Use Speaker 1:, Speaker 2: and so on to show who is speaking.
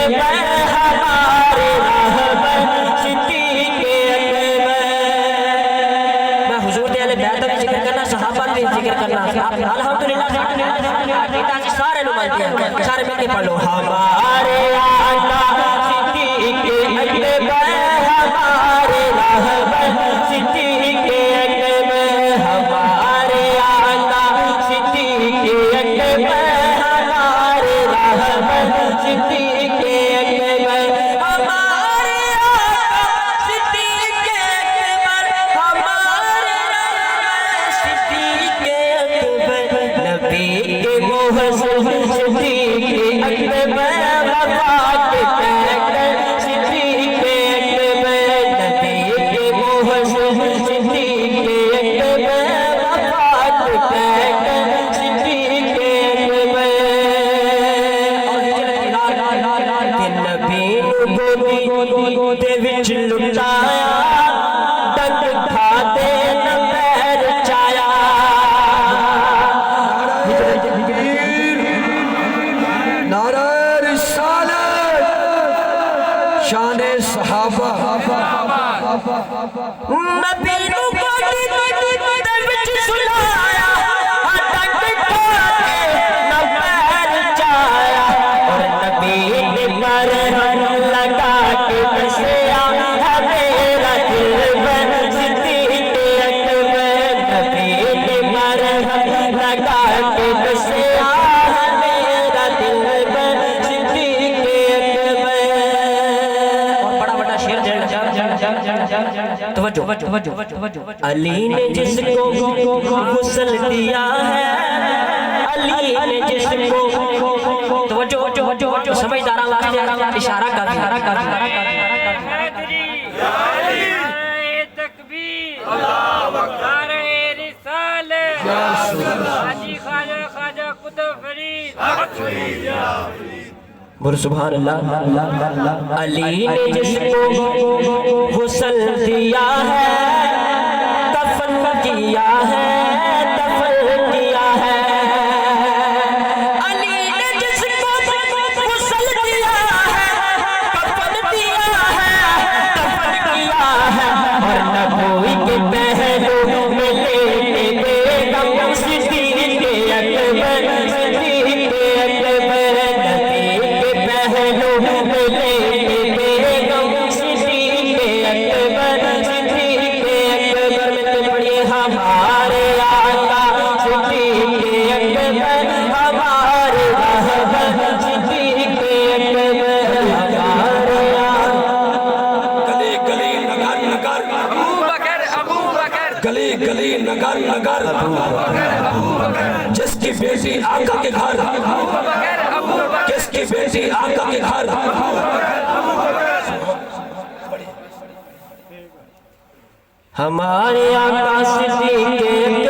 Speaker 1: हमारे रहबर सिद्दीक़ अकबर। मैं हुजूर दे अहले बैत भी जिक्र करना, सहाबा भी जिक्र करना। अल्हम्दुलिल्लाह सारे नुमाइंदे सारे मिलके पढ़ लो। हमारे आका सिद्दीक़ अकबर हमारे रहबर सिद्दीक़ अकबर। हमारे आका सिद्दीक़ अकबर हमारे रहबर सिद्दीक़ अकबर। हमारे आका सिद्दीक़ अकबर हमारे रहबर सिद्दीक़ अकबर। नबी के मोहसिन सिद्दीक़ अकबर वफ़ात कहकर सिद्दीक़ अकबर। नबी के मोहसिन सिद्दीक़ अकबर वफ़ात कहकर सिद्दीक़ अकबर। नबी गोदी दे विच लुटाया डंग खाते न पैर चाया।
Speaker 2: नारा रिसालत शाने सहाबा।
Speaker 1: नबी गोदी दे विच सुलाया डंग खाते न पैर चाया। और नबी ने मरहम लगा के बसिया है मेरा दिलबर सिद्दीक़ अकबर। नबी ने मरहम लगा के बसिया है मेरा दिलबर सिद्दीक़ अकबर। और बड़ा बड़ा शेर तवज्जो। अली ने जिसको गुस्ल दिया है, अली ने जिसको तवज्जो समझदारा वास्ते इशारा कर
Speaker 3: तकबीर अल्लाहु अकबर रिसालत हाजी ख्वाजा ख्वाजा कुतुब फरीद।
Speaker 1: बोल सुभान अल्लाह। अली ने जिसको गुस्ल दिया है, दफन किया है, दफन किया है। अली ने जिसको गुस्ल दिया है, दफन किया है, दफन किया है। और नबूवत के पहलू में लेके बेगम सिद्दीक़ अकबर सिद्दीक़ अकबर। नबी के पहलू में लेके बेगम सिद्दीक़ अकबर सिद्दीक़ अकबर। में तो पढ़िए हमारे आका सिद्दीक़ अकबर हमारे रहबर सिद्दीक़ अकबर। हमारे
Speaker 2: गली गली नगर नगर
Speaker 3: अबू बकर
Speaker 2: गली गली नगर नगर जिसकी बेटी आका के घर, किसकी बेटी आका के घर।
Speaker 1: हमारे आका सिद्दीक़